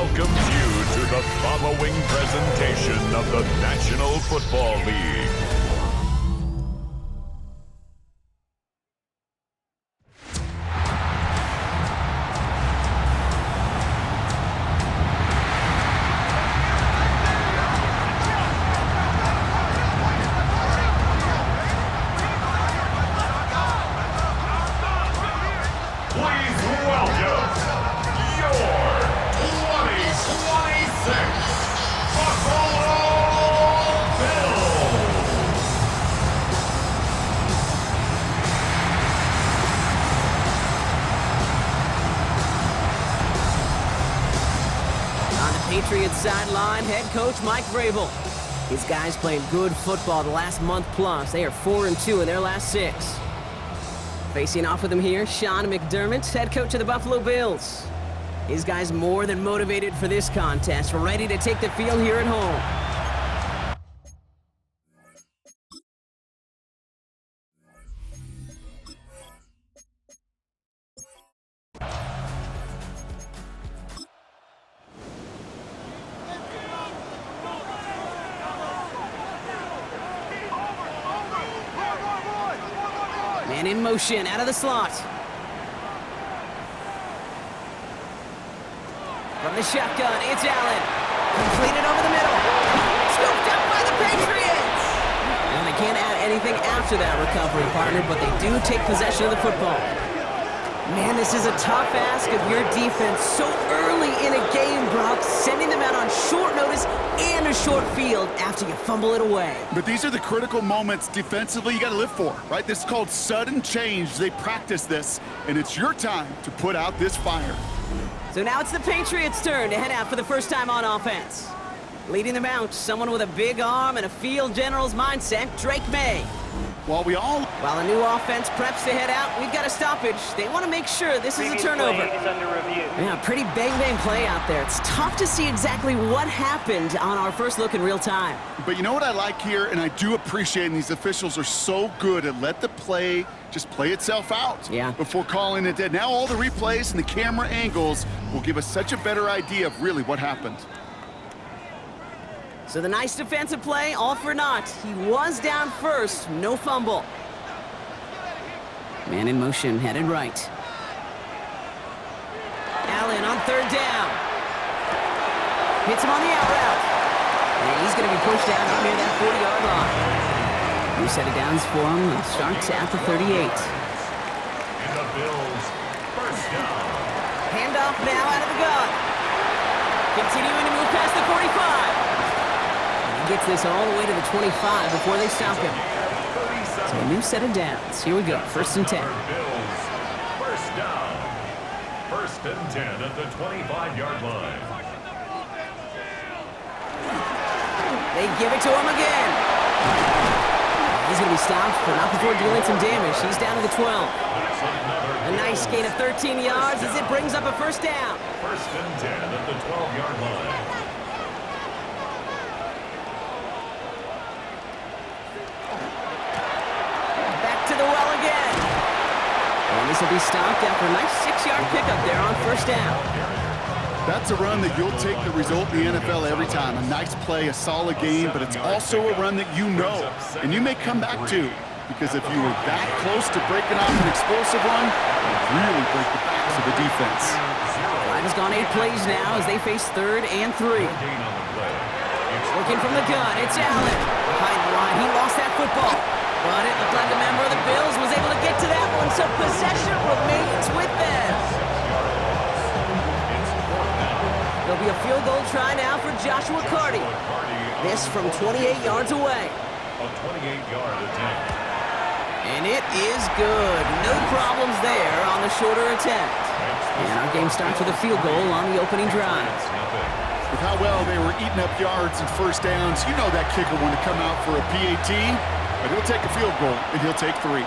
welcomes you to the following presentation of the National Football League. Patriots sideline, head coach Mike Vrabel. His guys played good football the last month plus. They are 4-2 in their last 6. Facing off with him here, Sean McDermott, head coach of the Buffalo Bills. His guys more than motivated for this contest, ready to take the field here at home. Man in motion, out of the slot. From the shotgun, it's Allen. Completed over the middle. Scooped up by the Patriots. And they can't add anything after that recovery, partner, but they do take possession of the football. Man, this is a tough ask of your defense so early in a game, Brock, sending them out on short notice and a short field after you fumble it away. But these are the critical moments defensively you got to live for, right? This is called sudden change. They practice this, and it's your time to put out this fire. So now it's the Patriots' turn to head out for the first time on offense. Leading them out, someone with a big arm and a field general's mindset, Drake May. While the new offense preps to head out, we've got a stoppage. They want to make sure this is a turnover. Yeah, pretty bang-bang play out there. It's tough to see exactly what happened on our first look in real time. But you know what I like here, and I do appreciate, and these officials are so good at let the play just play itself out before calling it dead. Now all the replays and the camera angles will give us such a better idea of really what happened. So the nice defensive play, all for naught. He was down first, no fumble. Man in motion, headed right. Allen on third down. Hits him on the out route. And he's going to be pushed out up near that 40-yard line. New set of downs for him. Starts at the 38. And the Bills, first down. Handoff now out of the gun. Continuing to move past the 45. Gets this all the way to the 25 before they stop him. So a new set of downs. Here we go, 1st and 10. Bills, first down. 1st and 10 at the 25-yard line. They give it to him again. He's going to be stopped, but not before dealing some damage. He's down to the 12. A nice gain of 13 yards as it brings up a first down. 1st and 10 at the 12-yard line. This will be stopped after a nice 6-yard pickup there on 1st down. That's a run that you'll take the result in the NFL every time. A nice play, a solid game, but it's also a run that you know, and you may come back to, because if you were that close to breaking off an explosive run, it really break the backs of the defense. Drive has gone 8 plays now as they face 3rd and 3. Looking from the gun, it's Allen. Behind the line, he lost that football. But it looked like a member of the Bills was able to get to that one, so possession remains with them. There'll be a field goal try now for Joshua Carty. This from 28 yards away. A 28-yard attempt. And it is good. No problems there on the shorter attempt. And our game starts with a field goal on the opening drive. With how well they were eating up yards and 1st downs, you know that kicker wanted to come out for a PAT. But he'll take a field goal, and he'll take 3.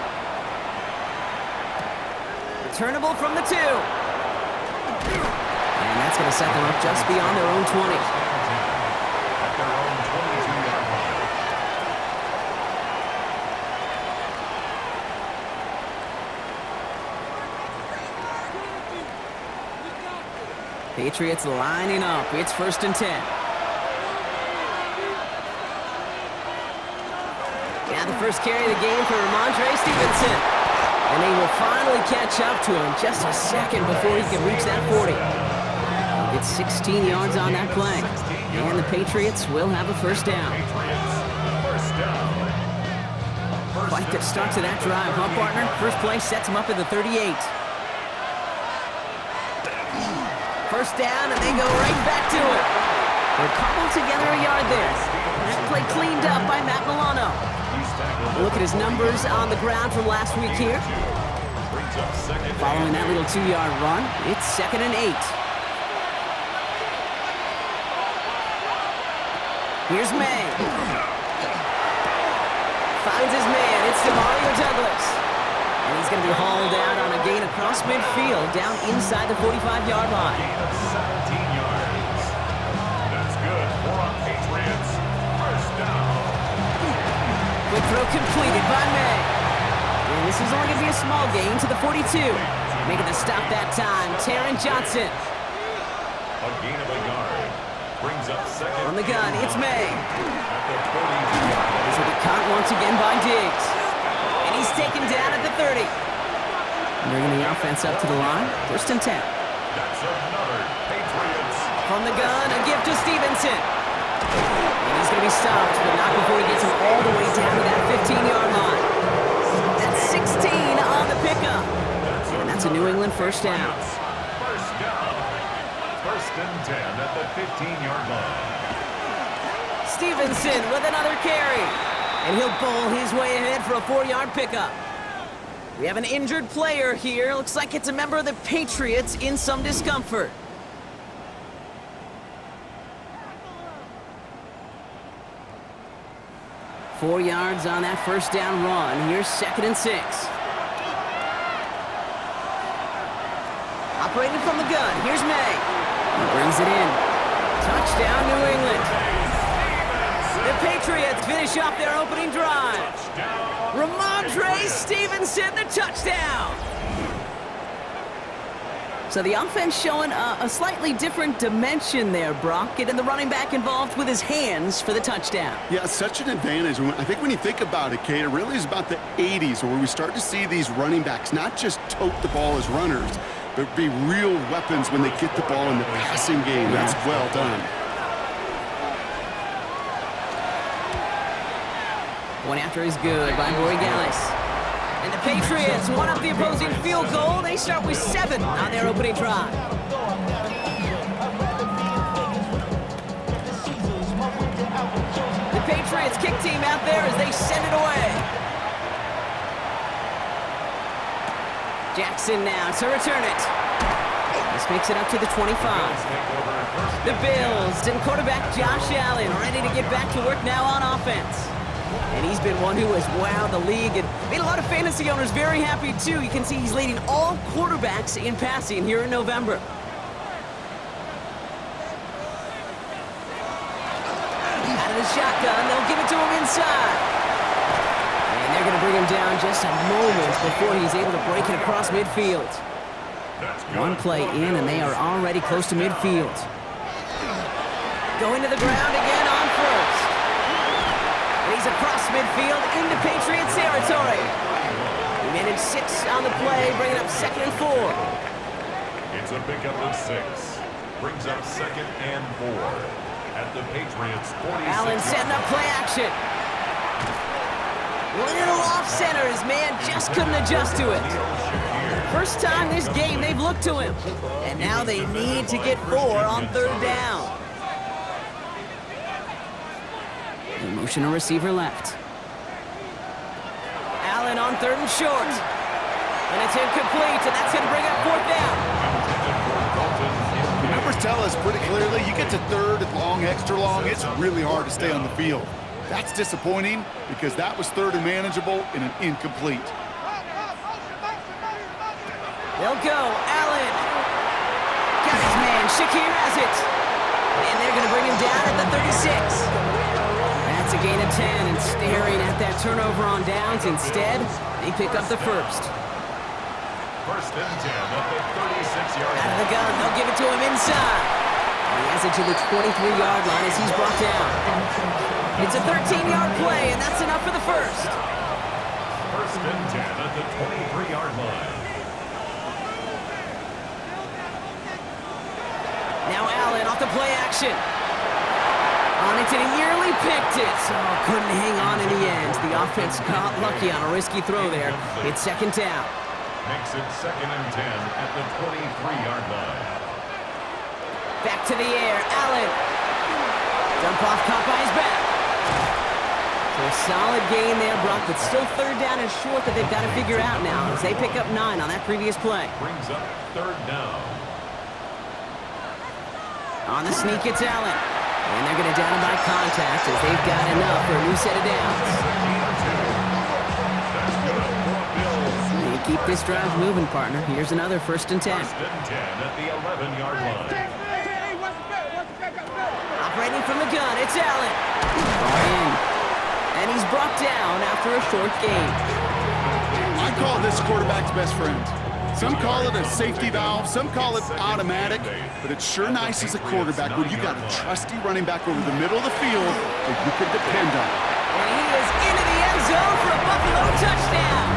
Returnable from the 2. And that's going to set them up just beyond their own 20. At their own 22-yard line. Patriots lining up. It's 1st and 10. Now the first carry of the game for Ramondre Stevenson. And they will finally catch up to him just a second before he can reach that 40. He'll get 16 yards on that play. And the Patriots will have a 1st down. Fight that starts to that drive, huh, partner? First play sets him up at the 38. 1st down, and they go right back to it. They're cobbled together a yard there. That play cleaned up by Matt Milano. Look at his numbers on the ground from last week here. Following that little 2-yard run, it's 2nd and 8. Here's May. Finds his man. It's Demario Douglas. And he's going to be hauled out on a gain across midfield down inside the 45-yard line. Gain of 17 yards. That's good for a Patriots 1st down. Quick throw completed by May. And this is only going to be a small gain to the 42. Making the stop that time, Taron Johnson. A gain of a yard. Brings up 2nd. On the gun, it's May. At the 42-yard line. This will be caught once again by Diggs. And he's taken down at the 30. Bringing the offense up to the line. 1st and 10. That's another Patriots. From the gun, a gift to Stevenson. And he's going to be stopped, but not before he gets him all the way down to that 15-yard line. That's 16 on the pickup. And that's a New England 1st down. 1st down. 1st and 10 at the 15-yard line. Stevenson with another carry. And he'll bowl his way ahead for a 4-yard pickup. We have an injured player here. Looks like it's a member of the Patriots in some discomfort. Four yards on that 1st down run. Here's 2nd and 6. Operating from the gun. Here's May. He brings it in. Touchdown, New England. The Patriots finish off their opening drive. Ramondre Stevenson, the touchdown. So the offense showing a slightly different dimension there, Brock. Getting the running back involved with his hands for the touchdown. Yeah, such an advantage. I think when you think about it, Kate, it really is about the 80s where we start to see these running backs not just tote the ball as runners, but be real weapons when they get the ball in the passing game. That's well done. One after is good by Borregales. And the Patriots one up the opposing field goal. They start with 7 on their opening drive. The Patriots kick team out there as they send it away. Jackson now to return it. This makes it up to the 25. The Bills and quarterback Josh Allen ready to get back to work now on offense. And he's been one who has wowed the league and made a lot of fantasy owners very happy, too. You can see he's leading all quarterbacks in passing here in November. Out of the shotgun, they'll give it to him inside. And they're going to bring him down just a moment before he's able to break it across midfield. One play in, and they are already close to midfield. Going to the ground again on 1st. He's across midfield into Patriots territory. He managed 6 on the play, bringing up 2nd and 4. It's a pickup of 6. Brings up 2nd and 4 at the Patriots 46. Allen setting up play action. Little off center. His man just couldn't adjust to it. First time this game they've looked to him. And now they need to get 4 on 3rd down. Motion a receiver left. Allen on 3rd and short. And it's incomplete, and that's going to bring up 4th down. The numbers tell us pretty clearly, you get to 3rd and long, extra long, it's really hard to stay on the field. That's disappointing because that was 3rd and manageable and an incomplete. They'll go. Allen. Got his man. Shakir has it. And they're going to bring him down at the 36. That's a gain of 10, and staring at that turnover on downs. Instead, they pick up the 1st. First and 10 at the 36-yard line. Out of the gun, they'll give it to him inside. And he has it to the 23-yard line as he's brought down. It's a 13-yard play, and that's enough for the first. First and 10 at the 23-yard line. Now Allen off the play action. On it, and he nearly picked it. So couldn't hang on in the end. The offense got lucky on a risky throw there. It's second down. Makes it second and 10 at the 23-yard line. Back to the air, Allen. Dump off, caught by his back. So a solid gain there, Brock, but still third down and short that they've got to figure out now as they pick up 9 on that previous play. Brings up third down. On the sneak, it's Allen. And they're going to down him by contact as they've got enough for a new set of downs. You keep this drive moving, partner. Here's another first and 10. First and 10 at the 11-yard line. Operating from the gun, it's Allen. Brought in. And he's brought down after a short gain. I call this quarterback's best friend. Some call it a safety valve, some call it automatic, but it's sure nice as a quarterback when you got a trusty running back over the middle of the field that you can depend on. And he is into the end zone for a Buffalo touchdown.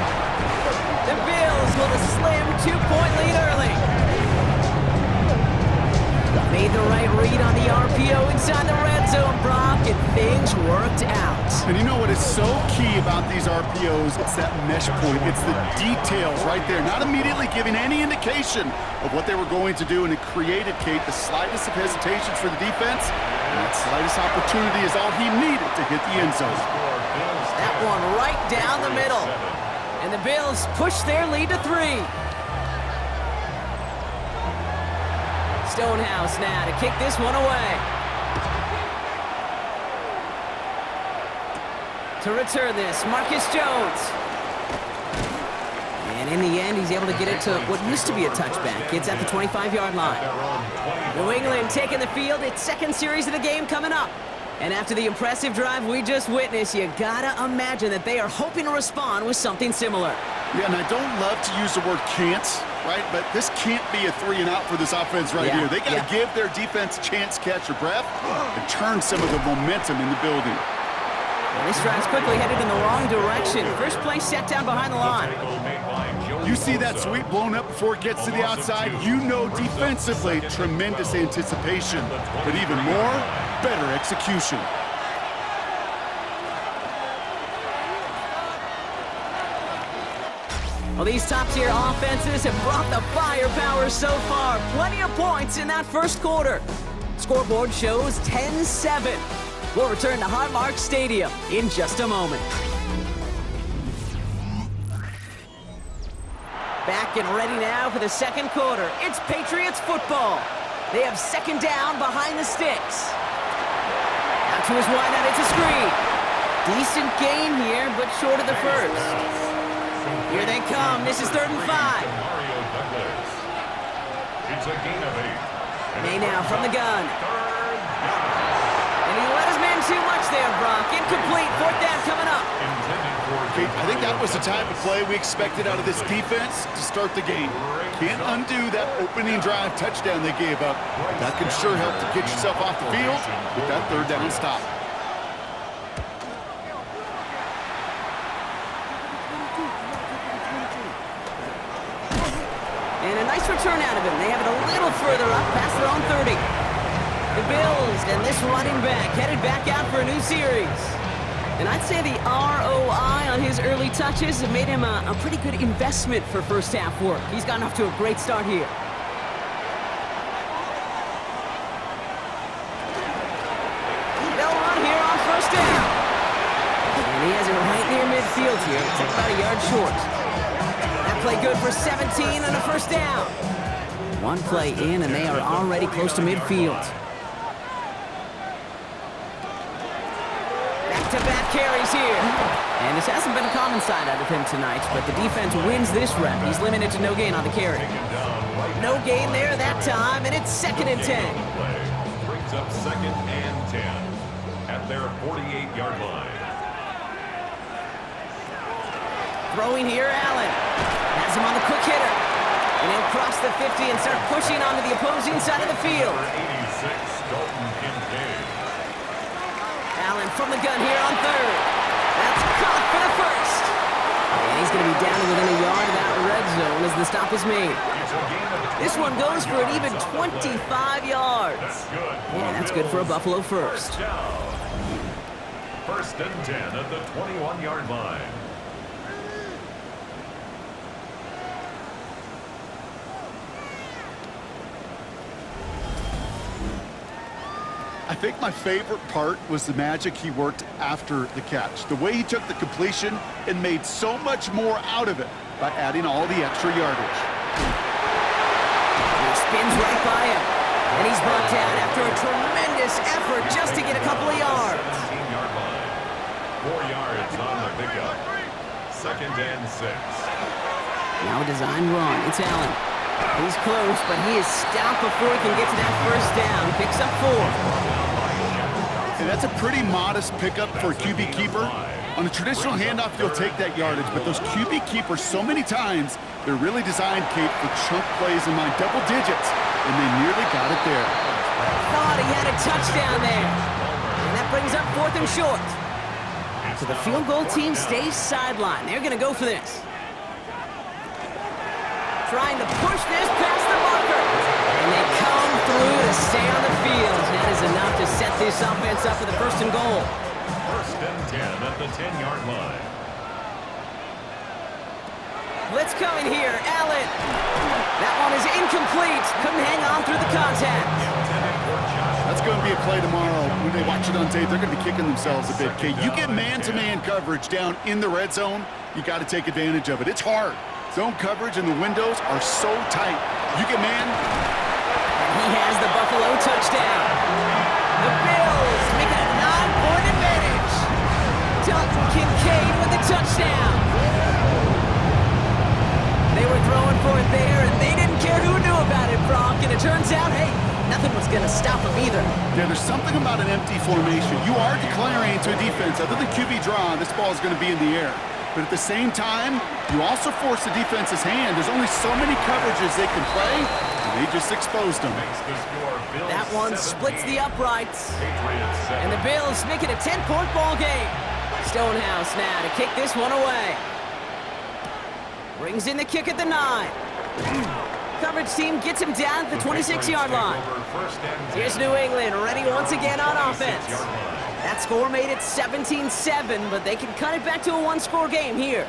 The Bills with a slim 2-point lead early. Made the right read on the RPO inside the red zone, Brock, and things worked out. And you know what is so key about these RPOs? It's that mesh point. It's the details right there, not immediately giving any indication of what they were going to do, and it created, Kate, the slightest of hesitations for the defense, and that slightest opportunity is all he needed to hit the end zone. That one right down the middle. And the Bills push their lead to 3. Stonehouse now to kick this one away. To return this, Marcus Jones. And in the end, he's able to get it to what used to be a touchback. It's at the 25-yard line. New England taking the field. Its second series of the game coming up. And after the impressive drive we just witnessed, you gotta imagine that they are hoping to respond with something similar. Yeah, and I don't love to use the word can't, right? But this can't be a 3-and-out for this offense right here. They got to give their defense a chance to catch their breath and turn some of the momentum in the building. Well, this drive's quickly headed in the wrong direction. First play set down behind the line. You see that sweep blown up before it gets to the outside, you know defensively, tremendous anticipation. But even more, better execution. Well, these top-tier offenses have brought the firepower so far. Plenty of points in that first quarter. Scoreboard shows 10-7. We'll return to Highmark Stadium in just a moment. Back and ready now for the second quarter. It's Patriots football. They have second down behind the sticks. Out to his wideout, it's a screen. Decent gain here, but short of the first. Here they come. This is 3rd and 5. It's a gain of 8. May now from the gun. And he let his man too much there, Brock. Incomplete. 4th down coming up. I think that was the type of play we expected out of this defense to start the game. Can't undo that opening drive touchdown they gave up. That can sure help to get yourself off the field with that 3rd down stop. And a nice return out of him. They have it a little further up past their own 30. The Bills and this running back headed back out for a new series. And I'd say the ROI on his early touches have made him a pretty good investment for first half work. He's gotten off to a great start here. They'll run here on first down. And he has it right near midfield here. It's about a yard short. That play good for 17 and a first down. One play in and they are already close to midfield. Back-to-back carries here. And this hasn't been a common side out of him tonight, but the defense wins this rep. He's limited to no gain on the carry. No gain there that time, and it's 2nd and 10. Brings up 2nd and 10 at their 48-yard line. Throwing here, Allen. Has him on the quick hitter. And then cross the 50 and start pushing onto the opposing side of the field. Number 86, Dalton Kincaid. Allen from the gun here on third. That's caught for the first. And he's going to be down within a yard of that red zone as the stop is made. This one goes for an even 25 yards. Yeah, that's good for a Buffalo first. First and 10 at the 21-yard line. I think my favorite part was the magic he worked after the catch. The way he took the completion and made so much more out of it by adding all the extra yardage. He spins right by him. And he's brought down after a tremendous effort just to get a couple of yards. 17-yard line. 4 yards on the pickup. Second and 6. Now a design run. It's Allen. He's close, but he is stopped before he can get to that first down. Picks up 4. And that's a pretty modest pickup for a QB keeper. On a traditional handoff, you'll take that yardage, but those QB keepers, so many times, they're really designed, Kate, for chunk plays in my double digits, and they nearly got it there. Thought he had a touchdown there. And that brings up 4th and short. So the field goal team stays sidelined. They're going to go for this. Trying to push this past the marker. And they come through to stay on the field. That is enough to set this offense up for the first and goal. First and 10 at the 10-yard line. Blitz coming here. Allen. That one is incomplete. Couldn't hang on through the contact. That's going to be a play tomorrow. When they watch it on tape, they're going to be kicking themselves a bit, Kate. You get man-to-man coverage down in the red zone, you got to take advantage of it. It's hard. Zone coverage and the windows are so tight. You get man. And he has the Buffalo touchdown. The Bills make it a 9-point advantage. Dalton Kincaid with the touchdown. They were throwing for it there, and they didn't care who knew about it, Brock. And it turns out, hey, nothing was going to stop them either. Yeah, there's something about an empty formation. You are declaring to a defense, other than QB draw, this ball is going to be in the air. But at the same time, you also force the defense's hand. There's only so many coverages they can play, and they just exposed them. That one splits the uprights. And the Bills make it a 10-point ball game. Stonehouse now to kick this one away. Brings in the kick at the 9. Coverage team gets him down at the 26-yard line. Here's New England ready once again on offense. That score made it 17-7, but they can cut it back to a one-score game here.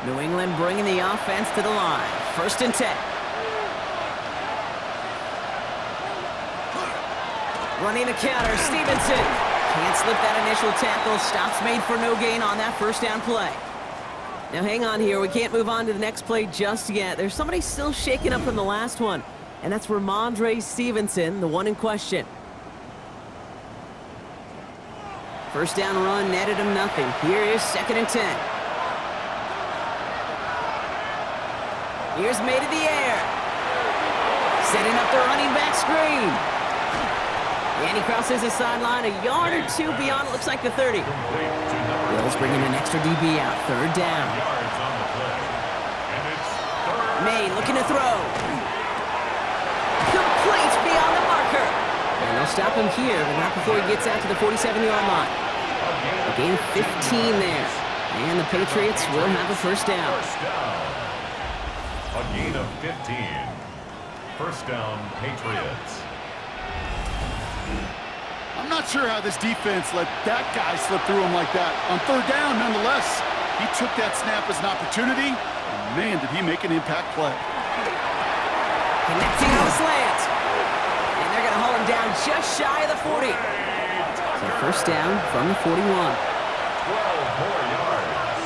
New England bringing the offense to the line. First and 10. Running the counter, Stevenson. Can't slip that initial tackle. Stops made for no gain on that first down play. Now hang on here. We can't move on to the next play just yet. There's somebody still shaking up from the last one, and that's Ramondre Stevenson, the one in question. First down run netted him nothing. Here is second and 10. Here's made in the air. Setting up the running back screen. And he crosses the sideline a yard or two beyond, it looks like the 30. Bills bringing an extra DB out. Third down. May looking to throw. Complete beyond the marker. And they'll stop him here, but not before he gets out to the 47-yard line. A gain of 15 there. And the Patriots will have a first down. A gain of 15. First down, Patriots. I'm not sure how this defense let that guy slip through him like that. On third down, nonetheless, he took that snap as an opportunity, and man, did he make an impact play. Connecting on a slant. And they're going to haul him down just shy of the 40. So first down from the 41. 12 more yards.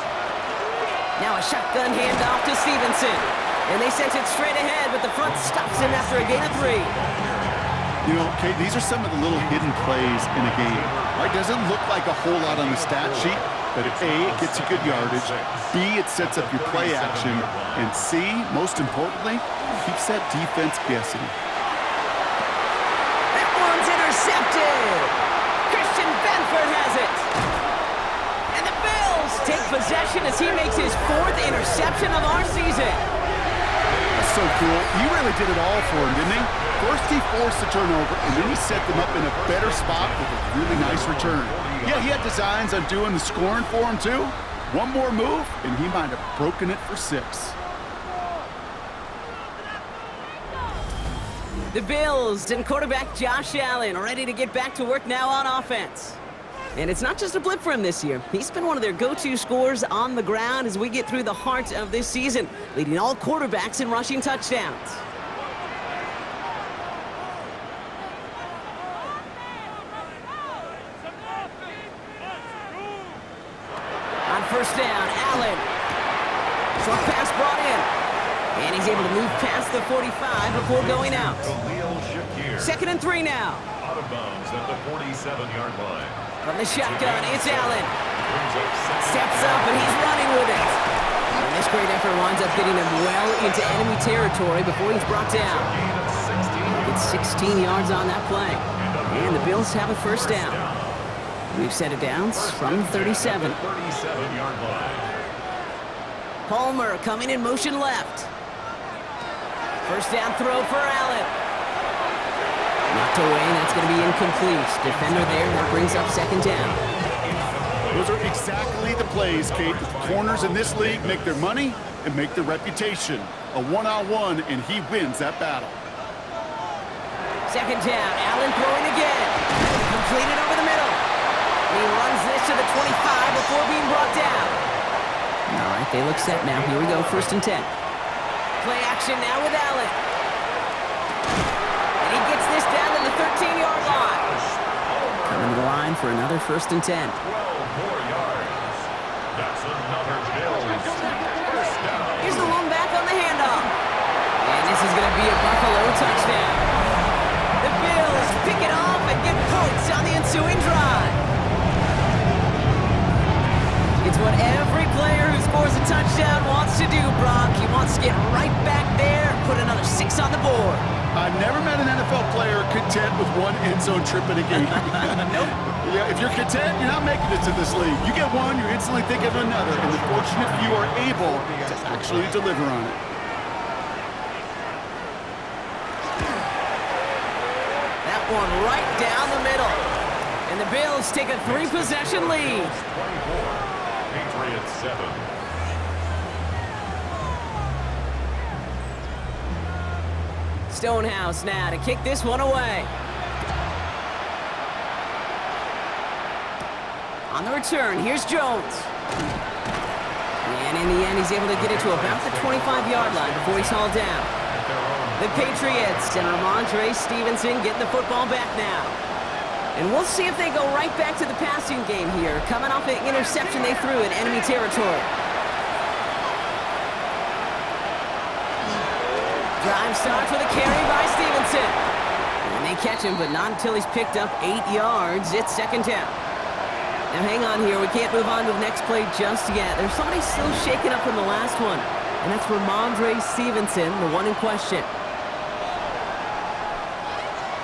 Now a shotgun handoff to Stevenson. And they sent it straight ahead, but the front stops him after a gain of 3. You know, Kate, these are some of the little hidden plays in a game. Right? Doesn't look like a whole lot on the stat sheet, but A, it gets you good yardage, B, it sets up your play action, and C, most importantly, keeps that defense guessing. That one's intercepted! Christian Benford has it! And the Bills take possession as he makes his 4th interception of our season. so cool. He really did it all for him, didn't he? First he forced the turnover, and then he set them up in a better spot with a really nice return. Yeah, he had designs on doing the scoring for him, too. One more move, and he might have broken it for 6. The Bills and quarterback Josh Allen ready to get back to work now on offense. And it's not just a blip for him this year. He's been one of their go-to scorers on the ground as we get through the heart of this season, leading all quarterbacks in rushing touchdowns. On first down, Allen. Short pass brought in. And he's able to move past the 45 before going out. 2nd and 3 now. Out of bounds at the 47-yard line. From the shotgun, it's Allen. Steps up, and he's running with it. And this great effort winds up getting him well into enemy territory before he's brought down. Gets 16 yards on that play. And the Bills have a first down. We've set it down from 37. 37-yard line. Palmer coming in motion left. First down throw for Allen. Knocked away, and that's going to be incomplete. Defender there, that brings up 2nd down. Those are exactly the plays, Kate. The corners in this league make their money and make their reputation. A one-on-one, and he wins that battle. 2nd down, Allen throwing again. Completed over the middle. And he runs this to the 25 before being brought down. All right, they look set now. Here we go, 1st and 10. Play action now with Allen. And he gets this down to the 13-yard line. Coming to the line for another 1st and 10. 12 more yards. That's another Bills first down. Here's the lone back on the handoff. And this is going to be a Buffalo touchdown. The Bills pick it off and get points on the ensuing drive. It's what every player who scores a touchdown wants to do, Brock. He wants to get right back there and put another 6 on the board. I've never met an NFL player content with one end zone trip in a game. Nope. Yeah, if you're content, you're not making it to this league. You get one, you're instantly thinking of another, and the fortunate few are able to actually deliver on it. That one right down the middle. And the Bills take a 3-possession lead. 24. Patriots 7. Stonehouse now to kick this one away. On the return, here's Jones. And in the end, he's able to get it to about the 25-yard line before he's hauled down. The Patriots and Ramondre Stevenson getting the football back now. And we'll see if they go right back to the passing game here, coming off an interception they threw in enemy territory. Drive starts with a carry by Stevenson. And they catch him, but not until he's picked up 8 yards. It's 2nd down. Now hang on here. We can't move on to the next play just yet. There's somebody still shaken up from the last one, and that's Ramondre Stevenson, the one in question.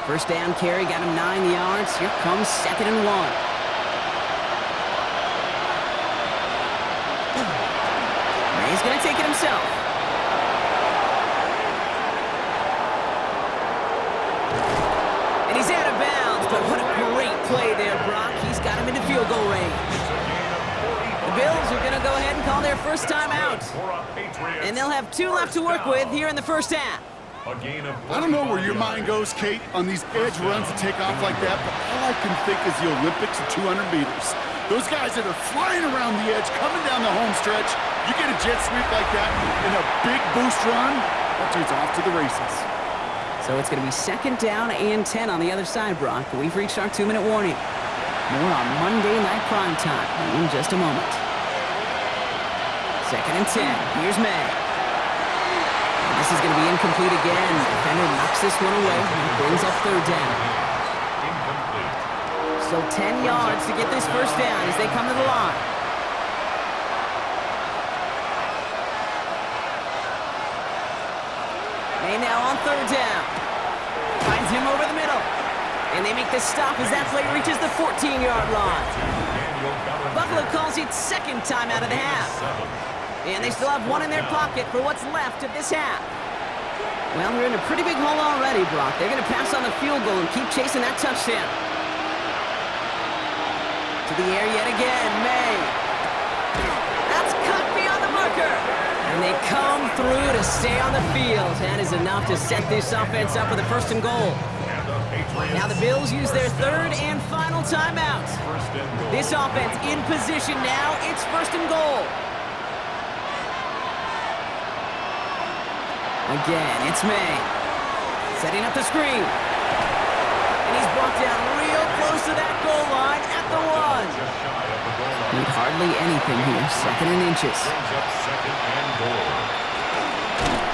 First down carry, got him 9 yards. Here comes 2nd and 1. And he's going to take it himself. And he's out of bounds, but what a great play there, Brock. He's got him into field goal range. The Bills are going to go ahead and call their first time out. And they'll have 2 left to work with here in the first half. I don't know where your mind goes, Kate, on these edge runs that take off like that, but all I can think is the Olympics of 200 meters. Those guys that are flying around the edge, coming down the home stretch, you get a jet sweep like that in a big boost run, that dude's off to the races. So it's going to be 2nd down and 10 on the other side, Brock. We've reached our 2-minute warning. More on Monday Night Prime Time in just a moment. 2nd and 10. Here's May. This is going to be incomplete again. Defender knocks this one away and brings up 3rd down. Still 10 yards to get this first down as they come to the line. May now on 3rd down. Finds him over the middle. And they make the stop as that play reaches the 14-yard line. Buffalo calls it 2nd time out of the half. And they still have 1 in their pocket for what's left of this half. Well, they're in a pretty big hole already, Brock. They're going to pass on the field goal and keep chasing that touchdown. To the air yet again, May. That's cut beyond the marker. And they come through to stay on the field. That is enough to set this offense up with a 1st and goal. Now the Bills use their 3rd and final timeout. This offense in position now. It's 1st and goal. Again, it's May. Setting up the screen. And he's brought down real close to that goal line at the 1. Need hardly anything here. 2nd and inches.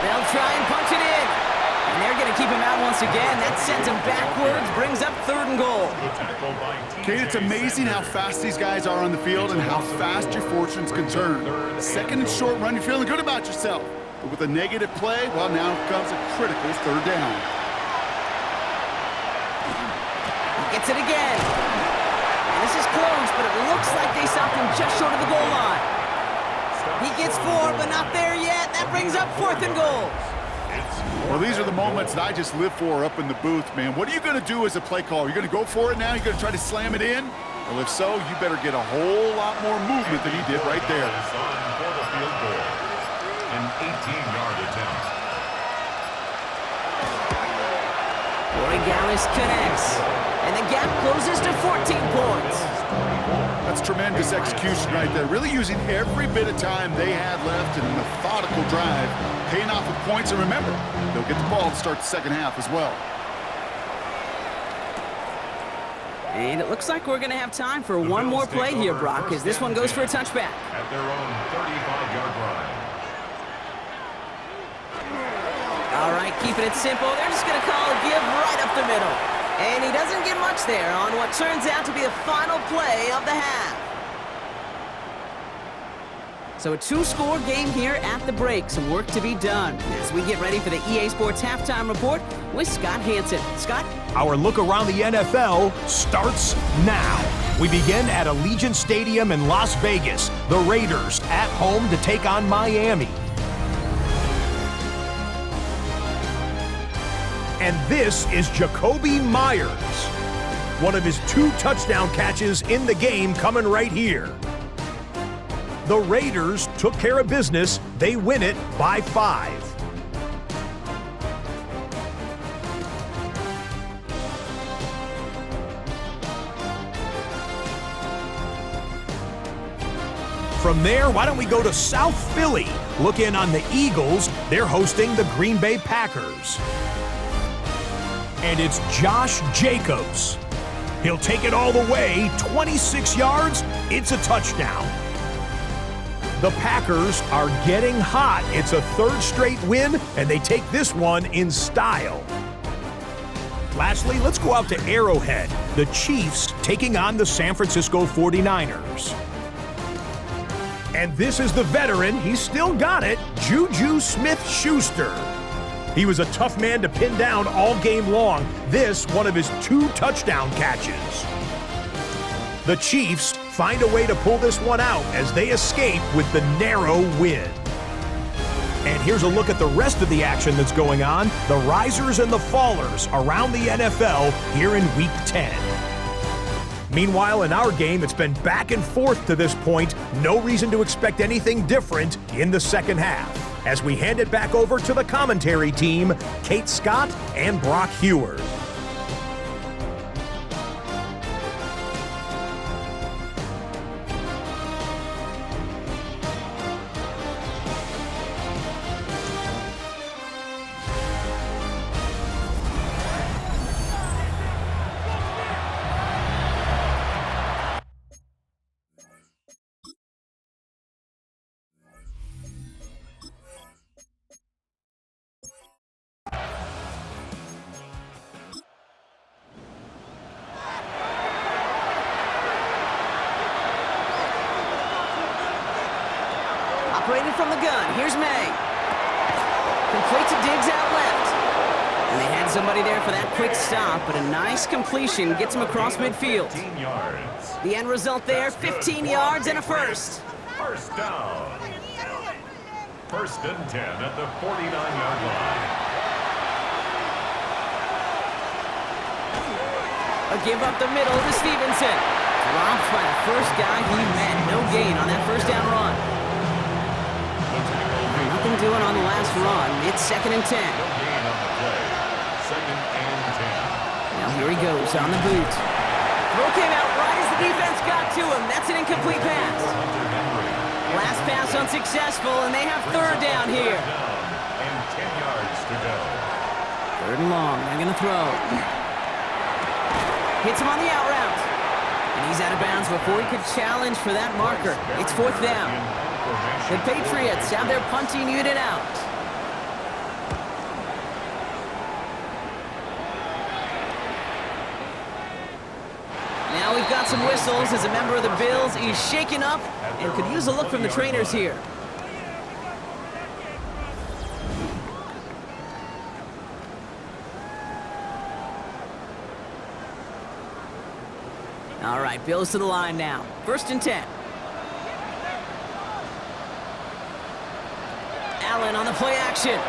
They'll try and punch it in. And they're going to keep him out once again. That sends him backwards, brings up 3rd and goal. Kate, it's amazing how fast these guys are on the field and how fast your fortunes can turn. 2nd and short run, you're feeling good about yourself. But with a negative play, well, now comes a critical 3rd down. He gets it again. And this is close, but it looks like they stopped him just short of the goal line. He gets 4, but not there yet. That brings up 4th and goal. Well, these are the moments that I just live for up in the booth, man. What are you going to do as a play caller? You're going to go for it now? You're going to try to slam it in? Well, if so, you better get a whole lot more movement than he did right there. An 18-yard attempt. Gallis connects, and the gap closes to 14 points. That's tremendous execution right there. Really using every bit of time they had left in a methodical drive, paying off with points. And remember, they'll get the ball to start the 2nd half as well. And it looks like we're going to have time for one more play here, Brock, as this one goes for a touchback. At their own 35-yard line. All right, keeping it simple. They're just going to call a give right up the middle. And he doesn't get much there on what turns out to be the final play of the half. So a 2-score game here at the break. Some work to be done as we get ready for the EA Sports Halftime Report with Scott Hansen. Scott? Our look around the NFL starts now. We begin at Allegiant Stadium in Las Vegas. The Raiders at home to take on Miami. And this is Jacoby Myers. One of his 2 touchdown catches in the game coming right here. The Raiders took care of business. They win it by 5. From there, why don't we go to South Philly? Look in on the Eagles. They're hosting the Green Bay Packers. And it's Josh Jacobs. He'll take it all the way, 26 yards, it's a touchdown. The Packers are getting hot. It's a 3rd straight win, and they take this one in style. Lastly, let's go out to Arrowhead. The Chiefs taking on the San Francisco 49ers. And this is the veteran, he's still got it, Juju Smith-Schuster. He was a tough man to pin down all game long. This, one of his 2 touchdown catches. The Chiefs find a way to pull this one out as they escape with the narrow win. And here's a look at the rest of the action that's going on. The risers and the fallers around the NFL here in Week 10. Meanwhile, in our game, it's been back and forth to this point. No reason to expect anything different in the 2nd half. As we hand it back over to the commentary team, Kate Scott and Brock Heward. Operating from the gun, here's May. Complete to Diggs out left. And they had somebody there for that quick stop, but a nice completion gets him across midfield. 15 yards. The end result there, 15 yards and a first. First down. 1st and 10 at the 49-yard line. A give up the middle to Stevenson. Dropped by the first guy he met. No gain on that first down run. Nothing doing on the last run. It's 2nd and 10. No gain on the play. 2nd and 10. Now here he goes on the boot. Throw came out right as the defense got to him. That's an incomplete pass. Last pass unsuccessful, and they have 3rd down here. And 10 yards to go. 3rd and long. They're going to throw. Hits him on the out route. And he's out of bounds before he could challenge for that marker. It's 4th down. The Patriots have their punting unit out. Now we've got some whistles as a member of the Bills is shaken up and could use a look from the trainers here. All right, Bills to the line now. 1st and 10. Allen on the play action.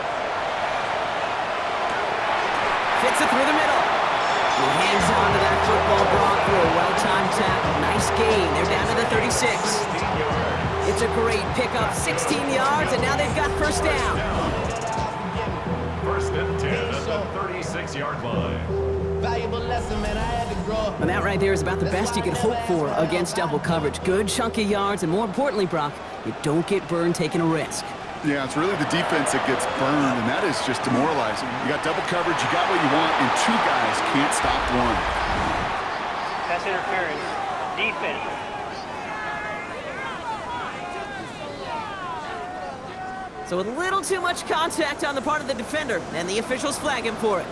Fits it through the middle. He hangs on to that football, Brock, for a well-timed tackle. Nice gain. They're down to the 36. It's a great pickup. 16 yards, and now they've got 1st down. 1st and 10 at the 36-yard line. Valuable lesson, man. I had to grow up. And that right there is about the best you could hope for against double coverage. Good chunky yards, and more importantly, Brock, you don't get burned taking a risk. Yeah, it's really the defense that gets burned, and that is just demoralizing. You got double coverage, you got what you want, and 2 guys can't stop one. Pass interference. Defense. So with a little too much contact on the part of the defender, and the officials flag him for it.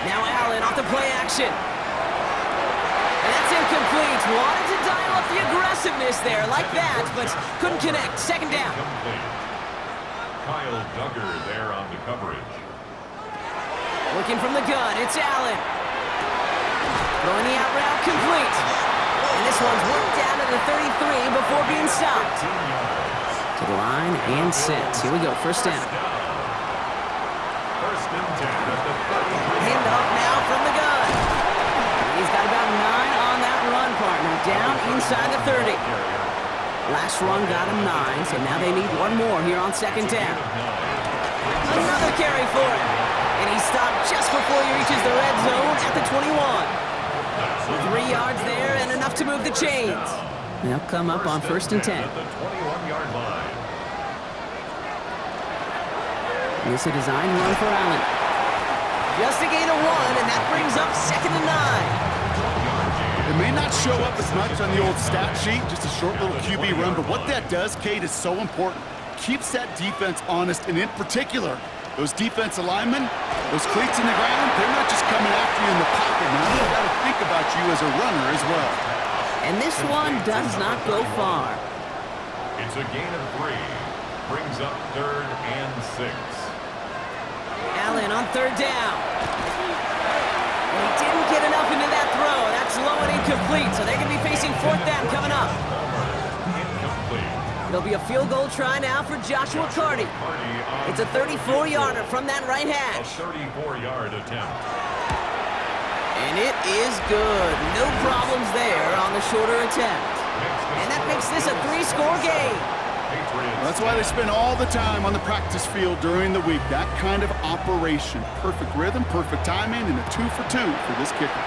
Now Allen off the play action. And that's incomplete. Wanted to dial up the aggressiveness there like that, but couldn't connect. 2nd down. Kyle Duggar there on the coverage. Looking from the gun, it's Allen. Throwing the out route complete. And this one's worked down to the 33 before being stopped. To the line and set. Here we go, 1st down. 1st and 10 at the 33. Handoff now from the gun. He's got about 9 on that run, partner. Down inside the 30. Last run got him 9, so now they need 1 more here on 2nd down. Another carry for him. And he stopped just before he reaches the red zone at the 21. 3 yards there and enough to move the chains. They'll come up on 1st and 10. At the 21-yard line. This is a design run for Allen. Just a gain of 1, and that brings up 2nd and 9. It may not show up as much on the old stat sheet, just a short little QB run, but what that does, Kate, is so important. Keeps that defense honest, and in particular, those defensive linemen, those cleats in the ground, they're not just coming after you in the pocket. Now they've got to think about you as a runner as well. And this one does not go far. It's a gain of 3. Brings up 3rd and 6. Allen on 3rd down. And he didn't get enough into that throw. That's low and incomplete, so they're going to be facing 4th down coming up. Incomplete. It'll be a field goal try now for Joshua Carty. It's a 34-yarder from that right A hash. 34-yard attempt. And it is good. No problems there on the shorter attempt. And that makes this a 3-score game. That's why they spend all the time on the practice field during the week. That kind of operation. Perfect rhythm, perfect timing, and a 2 for 2 for this kicker.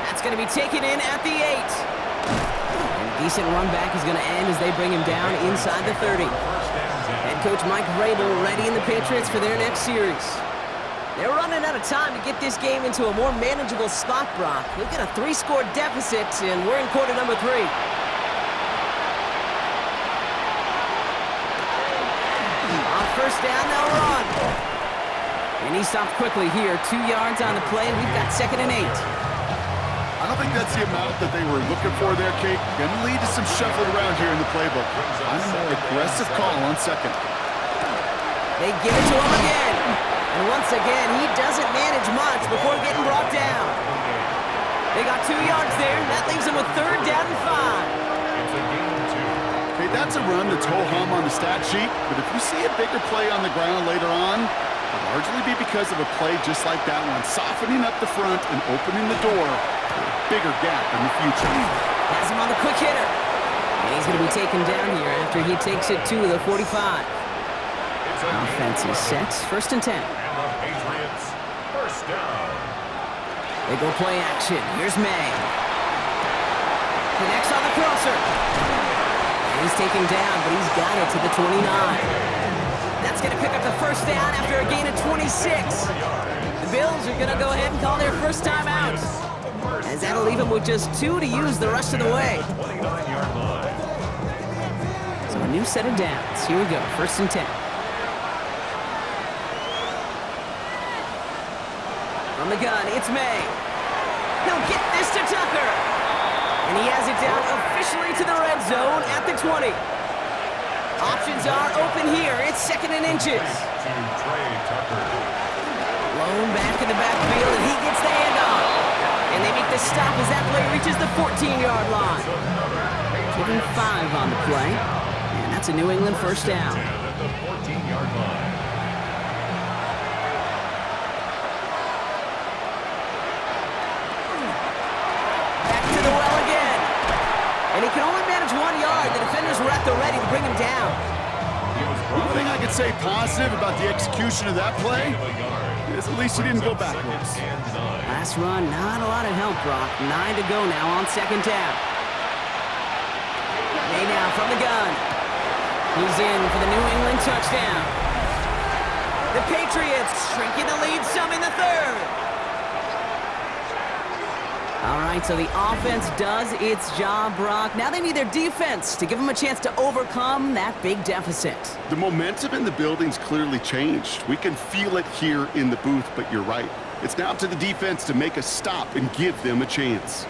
That's going to be taken in at the 8. And a decent run back is going to end as they bring him down inside the 30. Head coach Mike Vrabel readying the Patriots for their next series. They're running out of time to get this game into a more manageable spot, Brock. We've got a 3-score deficit, and we're in quarter number 3. On 1st down, they'll run. And he stopped quickly here. 2 yards on the play. We've got 2nd and 8. I don't think that's the amount that they were looking for there, Kate. Going to lead to some shuffling around here in the playbook. I'm a more aggressive call on 2nd. They give it to him again. And once again, he doesn't manage much before getting brought down. They got 2 yards there. That leaves them with 3rd down and 5. Okay, that's a run that's ho-hum on the stat sheet, but if you see a bigger play on the ground later on, It'll largely be because of a play just like that one, softening up the front and opening the door for a bigger gap in the future. Has him on the quick hitter. And he's going to be taken down here after he takes it to the 45. Offense is set. 1st and 10. And the Patriots, first down. They go play action. Here's May. Connects on the crosser. And he's taken down, but he's got it to the 29. That's going to pick up the first down after a gain of 26. The Bills are going to go ahead and call their first time out, as that'll leave them with just 2 to use the rest of the way. 29-yard line. So a new set of downs. Here we go. 1st and 10. From the gun, it's May. He'll get this to Tucker. And he has it down officially to the red zone at the 20. Options are open here. It's 2nd and inches. To Trey Tucker. Blown back in the backfield, and he gets the handoff. And they make the stop as that play reaches the 14-yard line. Given 5 on the play. And that's a New England first down. At the 14-yard line. And he can only manage 1 yard. The defenders were at the ready to bring him down. One thing I could say positive about the execution of that play is at least he didn't go backwards. Last run, not a lot of help, Brock. 9 to go now on 2nd down. May now from the gun. He's in for the New England touchdown. The Patriots shrinking the lead some in the 3rd. All right, so the offense does its job, Brock. Now they need their defense to give them a chance to overcome that big deficit. The momentum in the building's clearly changed. We can feel it here in the booth, but you're right. It's now up to the defense to make a stop and give them a chance.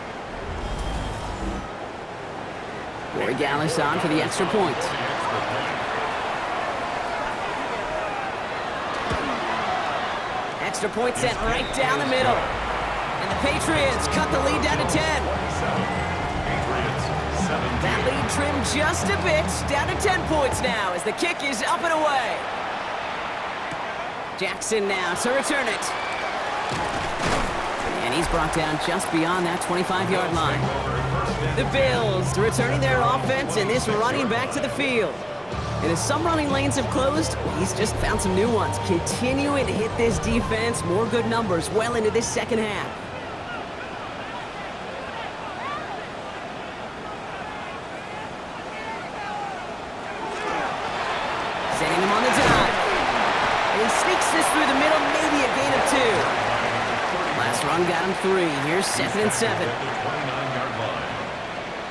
Boy Gallis on for the extra point. Extra point sent right down the middle. And the Patriots cut the lead down to 10. That lead trimmed just a bit, down to 10 points now as the kick is up and away. Jackson now to return it. And he's brought down just beyond that 25-yard line. The Bills returning their offense and this running back to the field. And as some running lanes have closed, he's just found some new ones. Continuing to hit this defense, more good numbers well into this second half. Setting him on the dive. And he sneaks this through the middle, maybe a gain of 2. Last run got him 3. Here's 2nd and 7.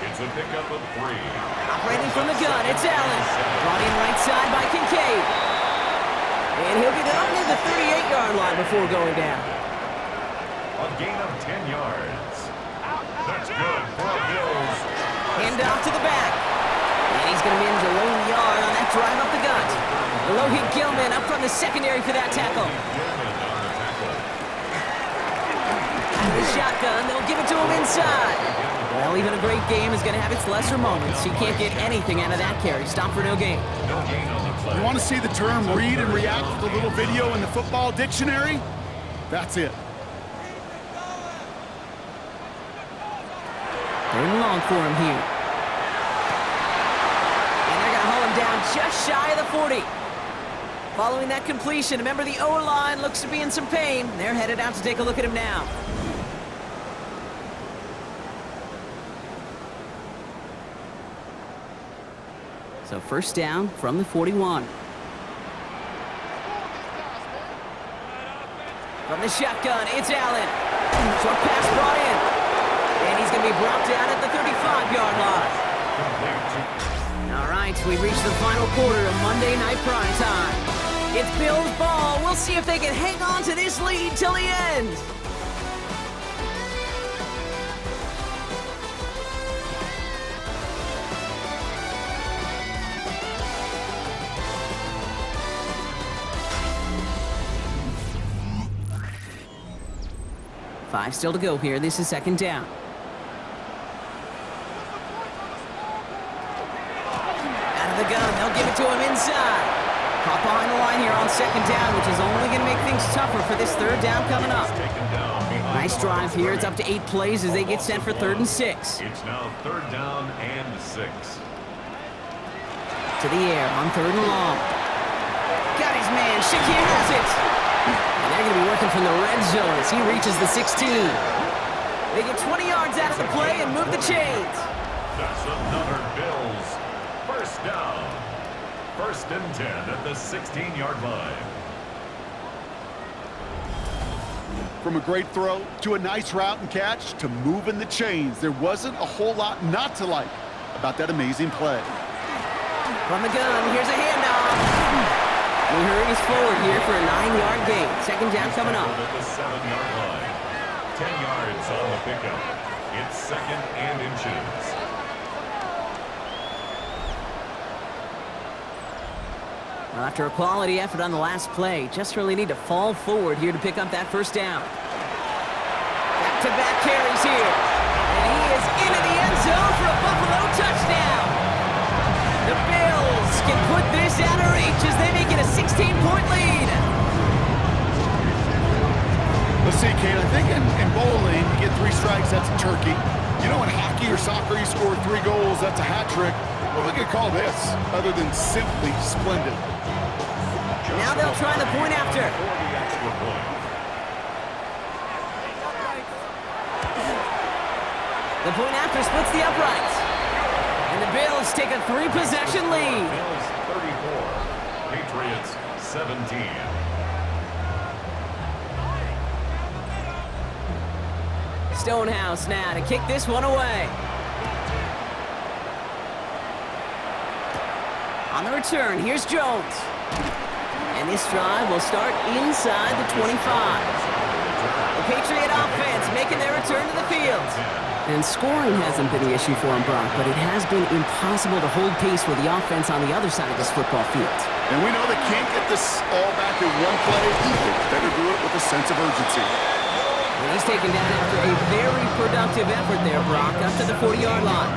It's a pickup of 3. Operating from the gun, it's Allen. Brought in right side by Kincaid. And he'll get it under the 38-yard line before going down. A gain of 10 yards. That's good for the Bills. Hand off to the back. And he's going to manage a lone yard on that drive up the gut. Alohi Gilman up from the secondary for that tackle. Out of the shotgun, they'll give it to him inside. Well, even a great game is going to have its lesser moments. He can't get anything out of that carry. Stop for no gain. You want to see the term read and react with a little video in the football dictionary? That's it. Third and long for him here. And they're going to haul him down just shy of the 40. Following that completion, remember the O-line looks to be in some pain. They're headed out to take a look at him now. So first down from the 41. From the shotgun, it's Allen. Short pass brought in. And he's going to be brought down at the 35-yard line. All right, we've reached the final quarter of Monday Night Prime Time. It's Bills ball. We'll see if they can hang on to this lead till the end. Five still to go here. This is 2nd down. Out of the gun. They'll give it to him inside. Caught behind the line here on second down, which is only going to make things tougher for this third down coming up. Nice drive here. It's up to 8 plays as they get set for 3rd and 6. It's now 3rd down and 6. To the air on 3rd and long. Got his man. Shakir has it. And they're going to be working from the red zone as he reaches the 16. They get 20 yards out of the play and move the chains. That's another Bills 1st down. 1st and 10 at the 16-yard line. From a great throw to a nice route and catch to moving the chains, there wasn't a whole lot not to like about that amazing play. From the gun, here's a handoff. He hurries forward here for a 9-yard gain. 2nd down coming up. At the 7-yard line. 10 yards on the pickup. It's 2nd and inches. Well, after a quality effort on the last play, just really need to fall forward here to pick up that 1st down. Back-to-back carries here. And he is into the end zone for a Buffalo touchdown. The Bills can put this out of reach as they make it a 16-point lead. Let's see, Kate, I think in bowling, you get 3 strikes, that's a turkey. You know, in hockey or soccer, you score 3 goals, that's a hat trick. What we could call this, other than simply splendid? Now they'll try the point after. The point after splits the uprights. And the Bills take a 3-possession lead. Bills 34, Patriots 17. Stonehouse now to kick this one away. On the return, here's Jones. And this drive will start inside the 25. The Patriot offense making their return to the field. And scoring hasn't been the issue for him, Brock, but it has been impossible to hold pace with the offense on the other side of this football field. And we know they can't get this all back in one play. They better do it with a sense of urgency. And he's taken down after a very productive effort there, Brock, up to the 40-yard line.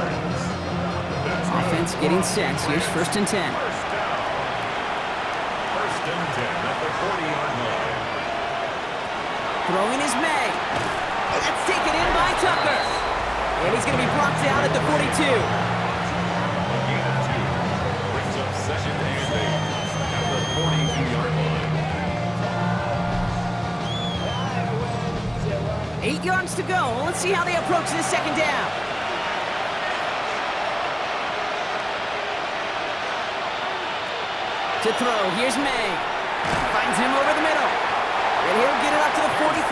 Offense getting set. Here's 1st and 10. 1st and 10 at the 40-yard line. Throwing is May. That's taken in by Tucker. And he's going to be brought down at the 42. Gain of 2. Brings up 2nd and 8 at the 42-yard line. 8 yards to go. Let's see how they approach this 2nd down. To throw, here's May. Finds him over the middle. And he'll get it up to the 44.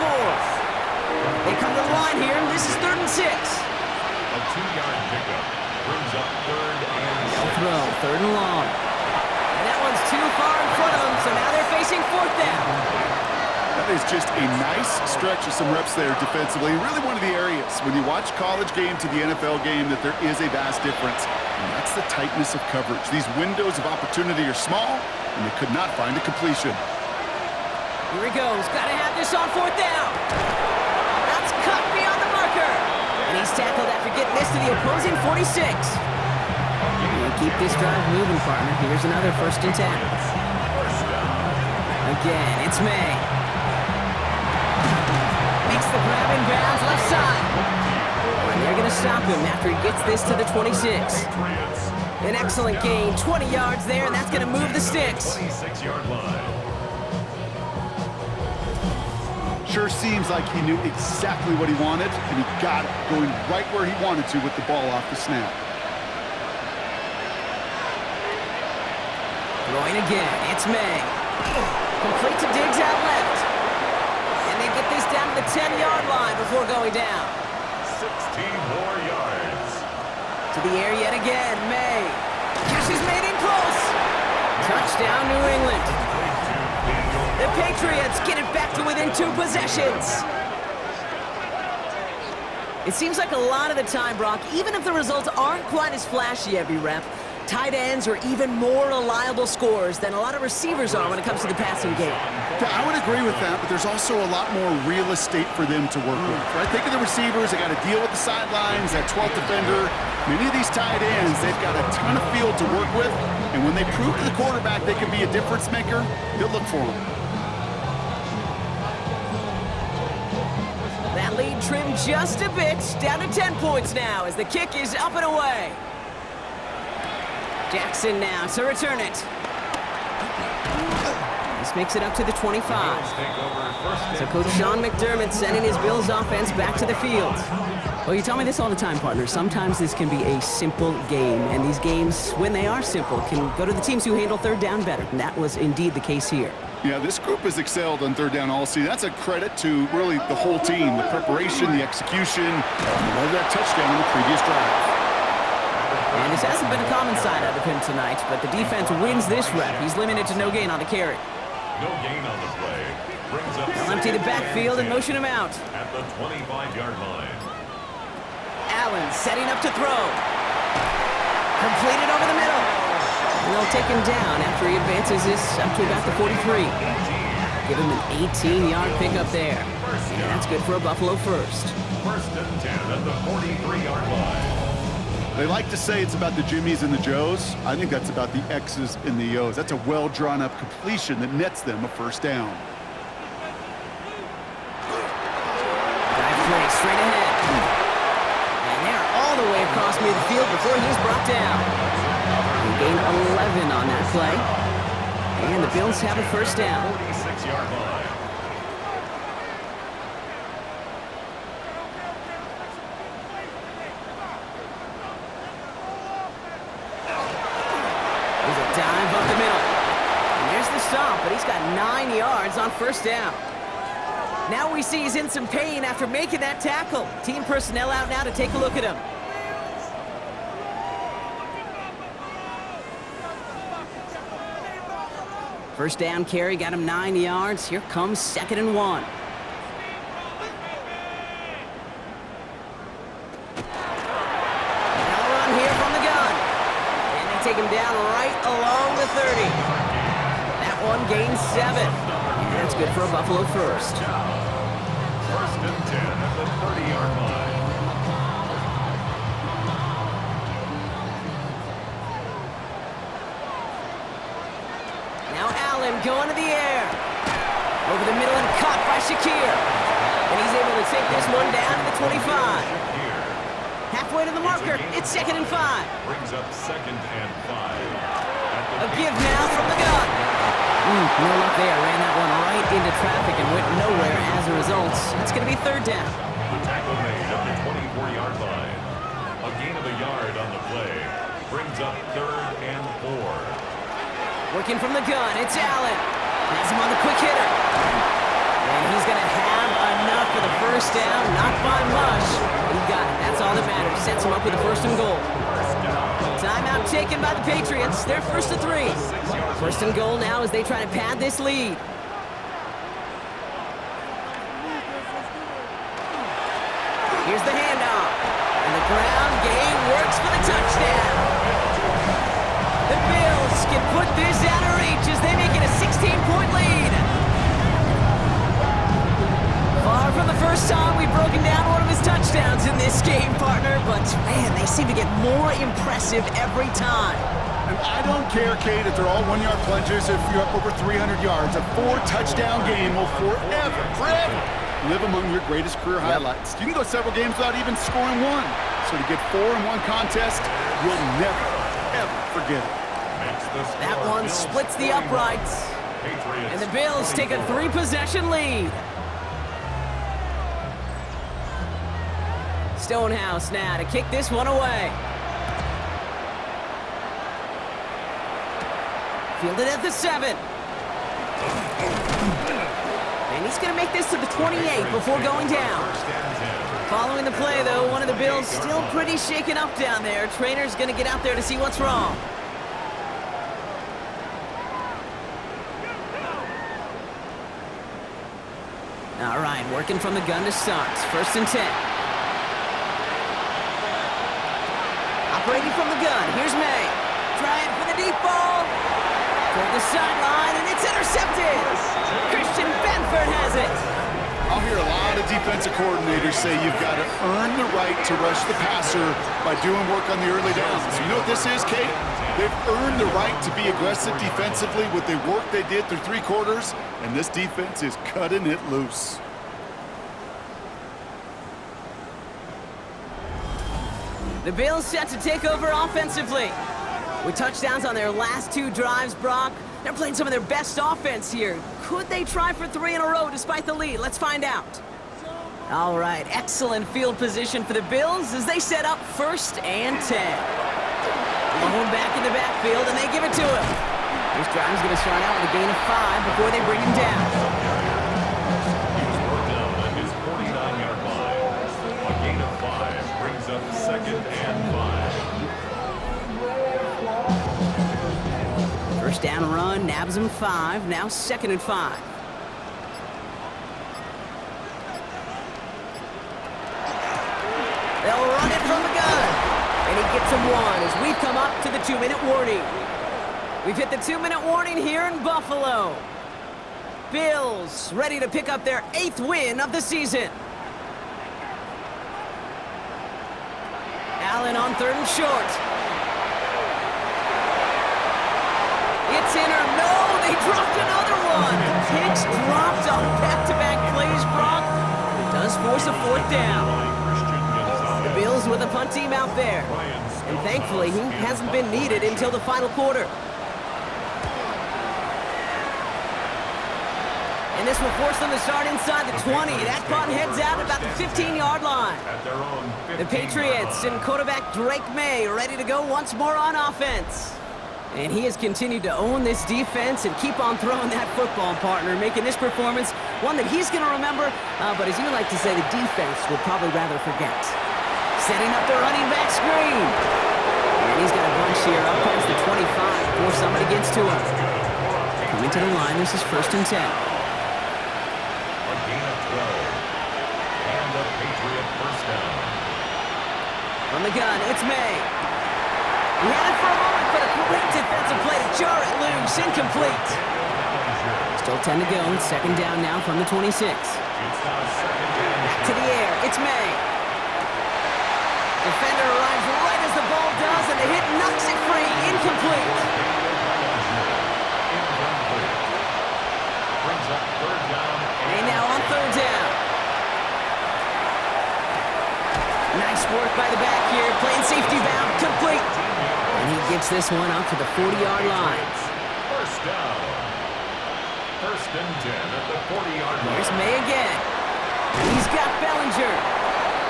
They come to the line here, and this is 3rd and 6. A 2-yard pickup brings up 3rd and 6. They'll throw, 3rd and long. And that one's too far in front of them, so now they're facing 4th down. That is just a nice stretch of some reps there defensively. Really one of the areas when you watch college game to the NFL game that there is a vast difference. And that's the tightness of coverage. These windows of opportunity are small, and they could not find a completion. Here he goes. Got to have this on 4th down. That's cut beyond the marker. And he's tackled after getting this to the opposing 46. And keep this drive moving, partner. Here's another 1st and 10. Again, it's May. Makes the grab in bounds left side. And they're going to stop him after he gets this to the 26. An excellent gain, 20 yards there, and that's going to move the sticks. 26-yard line. Sure seems like he knew exactly what he wanted, and he got it, going right where he wanted to with the ball off the snap. Throwing again, it's May. Complete to Diggs out left. And they get this down to the 10-yard line before going down. 16 more yards. To the air yet again, May. Cash is made in close. Touchdown, New England. The Patriots get it back to within 2 possessions. It seems like a lot of the time, Brock, even if the results aren't quite as flashy every rep, tight ends are even more reliable scorers than a lot of receivers are when it comes to the passing game. Yeah, I would agree with that, but there's also a lot more real estate for them to work with. Right? Think of the receivers, they got to deal with the sidelines, that 12th defender. Many of these tight ends, they've got a ton of field to work with. And when they prove to the quarterback they can be a difference maker, he'll look for them. That lead trimmed just a bit, down to 10 points now as the kick is up and away. Jackson now to return it. This makes it up to the 25. So Coach Sean McDermott sending his Bills offense back to the field. Well, you tell me this all the time, partner. Sometimes this can be a simple game, and these games, when they are simple, can go to the teams who handle third down better. And that was indeed the case here. Yeah, this group has excelled on third down all season. That's a credit to really the whole team, the preparation, the execution, and that touchdown in the previous drive. And this hasn't been a common side out of him tonight, but the defense wins this rep. He's limited to no gain on the carry. No gain on the play. Brings up They'll empty the backfield and motion him out. at the 25-yard line. Allen setting up to throw. Completed over the middle. And they'll take him down after he advances this up to about the 43. Give him an 18-yard pickup there. And that's good for a Buffalo first. First and 10 at the 43-yard line. They like to say it's about the Jimmies and the Joes. I think that's about the X's and the O's. That's a well-drawn-up completion that nets them a first down. Dive play straight ahead. And they're all the way across midfield before he's brought down. He gained 11 on that play. And the Bills have a first down. 46-yard line. There's a dive up the middle. And there's the stop, but he's got 9 yards on first down. Now we see he's in some pain after making that tackle. Team personnel out now to take a look at him. First down carry got him 9 yards. Here comes 2nd and 1. Now a run here from the gun. And they take him down right along the 30. That one gains 7. And that's good for a Buffalo first. First and 10 at the 30-yard line. Now Allen going to the air. Over the middle and caught by Shakir. And he's able to take this one down to the 25. Halfway to the marker, it's 2nd and 5. Brings up 2nd and 5. A give now from the gun. No luck there. Ran that one right into traffic and went nowhere as a result. It's going to be 3rd down. The tackle made at the 24-yard line. A gain of a yard on the play. Brings up 3rd and 4. Working from the gun, it's Allen. Has him on the quick hitter. And he's going to have enough for the first down. Not by much. He got it. That's all that matters. Sets him up with a 1st and goal. Timeout taken by the Patriots. They're 1st and 3. 1st and goal now as they try to pad this lead. Here's the handoff. And the ground game works for the touchdown. The Bills can put this out of reach as they make it a 16-point lead. Far from the first time we've broken down one of his touchdowns in this game, partner, but man, they seem to get more impressive every time. And I don't care, Kate, if they're all 1-yard plungers, if you're up over 300 yards. A 4-touchdown game will forever live among your greatest career highlights. You can go several games without even scoring one. So to get 4 in one contest, you'll never, ever forget it. That one splits the uprights. And the Bills take a 3-possession lead. Stonehouse now to kick this one away. Fielded at the 7. And he's going to make this to the 28 before going down. Following the play, though, one of the Bills still pretty shaken up down there. Trainer's going to get out there to see what's wrong. All right, working from the gun to start. 1st and 10. Operating from the gun, here's May. Trying for the deep ball. Toward the sideline, and it's intercepted. Christian Benford has it. I'll hear a lot of of defensive coordinators say you've got to earn the right to rush the passer by doing work on the early downs. You know what this is, Kate? They've earned the right to be aggressive defensively with the work they did through 3 quarters, and this defense is cutting it loose. The Bills set to take over offensively. With touchdowns on their last 2 drives, Brock, they're playing some of their best offense here. Could they try for 3 in a row despite the lead? Let's find out. All right, excellent field position for the Bills as they set up 1st and 10. Lone back in the backfield, and they give it to him. This drive is going to start out with a gain of 5 before they bring him down. He was brought down at his 49-yard line. A gain of 5 brings up 2nd and 5. First down run, nabs him 5, now 2nd and 5. They'll run it from the gun. And he gets him 1 as we've come up to the 2-minute warning. We've hit the 2-minute warning here in Buffalo. Bills ready to pick up their 8th win of the season. Allen on 3rd and short. It's in or no, they dropped another one. Hicks dropped on back-to-back plays, Brock. It does force a 4th down. The Bills with a punt team out there. And thankfully, he hasn't been needed until the final quarter. And this will force them to start inside the 20. That punt heads out at about the 15-yard line. The Patriots and quarterback Drake May ready to go once more on offense. And he has continued to own this defense and keep on throwing that football, partner, making this performance one that he's going to remember, but as you like to say, the defense will probably rather forget. Setting up the running back screen. And he's got a bunch here up past the 25 before somebody gets to him. Coming to the line, this is 1st and 10. A gain of 12. And a Patriot first down. From the gun, it's May. He had it for a moment, but a great defensive play to jar it loose. Incomplete. Still 10 to go. 2nd down now from the 26. Back to the air. It's May. Defender arrives right as the ball does, and the hit knocks it free. Incomplete. Brings up 3rd down. And now on 3rd down. Nice work by the back here. Playing safety valve. Complete. And he gets this one up to the 40-yard line. First down. 1st and 10 at the 40-yard line. Here's May again. He's got Bellinger.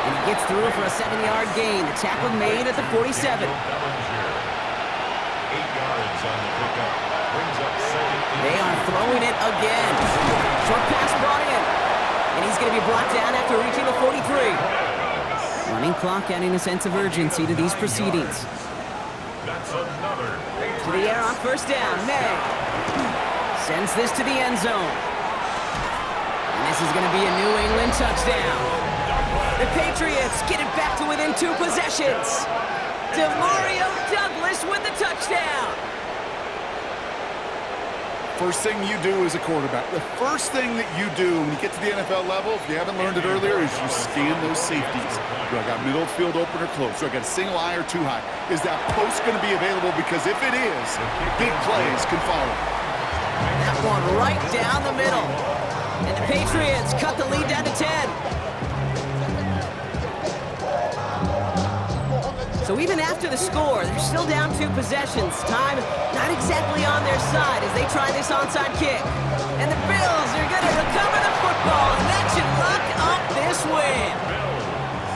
And he gets through for a 7-yard gain. The tackle made at the 47. 8 yards on the pickup. Brings up 2nd. They are throwing it again. Short pass brought in. And he's going to be brought down after reaching the 43. Running clock adding a sense of urgency to these proceedings. That's another. To the air on 1st down. May sends this to the end zone. And this is going to be a New England touchdown. The Patriots get it back to within 2 possessions. DeMario Douglas with the touchdown. First thing you do as a quarterback, the first thing that you do when you get to the NFL level, if you haven't learned it earlier, is you scan those safeties. Do I got middle field open or close? Do I got a single eye or 2 high? Is that post going to be available? Because if it is, big plays can follow. That one right down the middle. And the Patriots cut the lead down to 10. So even after the score, they're still down 2 possessions. Time not exactly on their side as they try this onside kick. And the Bills are going to recover the football, and that should lock up this win.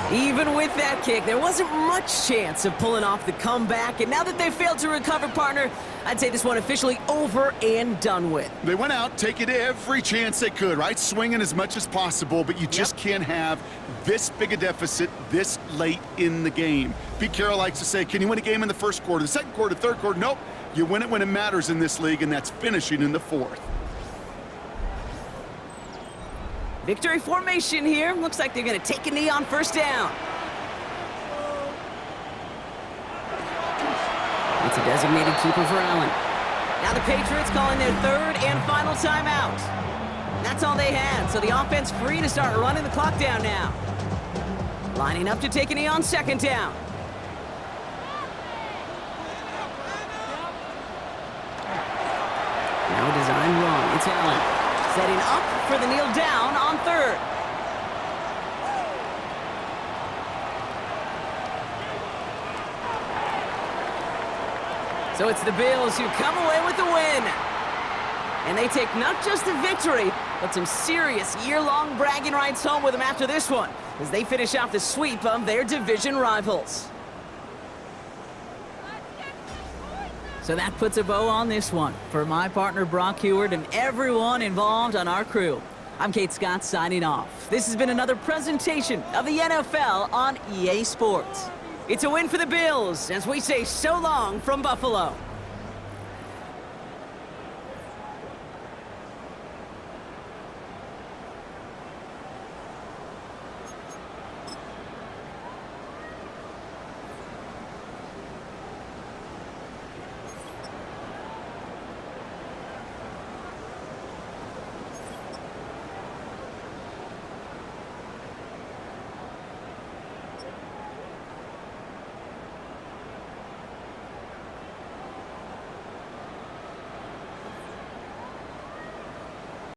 Even with that kick, there wasn't much chance of pulling off the comeback. And now that they failed to recover, partner, I'd say this one officially over and done with. They went out taking every chance they could, right? Swinging as much as possible, but you just can't have this big a deficit this late in the game. Pete Carroll likes to say, can you win a game in the 1st quarter, the 2nd quarter, 3rd quarter? Nope. You win it when it matters in this league, and that's finishing in the 4th. Victory formation here. Looks like they're going to take a knee on 1st down. It's a designated keeper for Allen. Now the Patriots calling their 3rd and final timeout. Not that's all they had, so the offense free to start running the clock down now. Lining up to take a knee on second down. Now design wrong. It's Allen. Setting up for the kneel down on third. So it's the Bills who come away with the win. And they take not just a victory, but some serious year-long bragging rights home with them after this one, as they finish off the sweep of their division rivals. So that puts a bow on this one. For my partner Brock Heward and everyone involved on our crew, I'm Kate Scott signing off. This has been another presentation of the NFL on EA Sports. It's a win for the Bills as we say so long from Buffalo.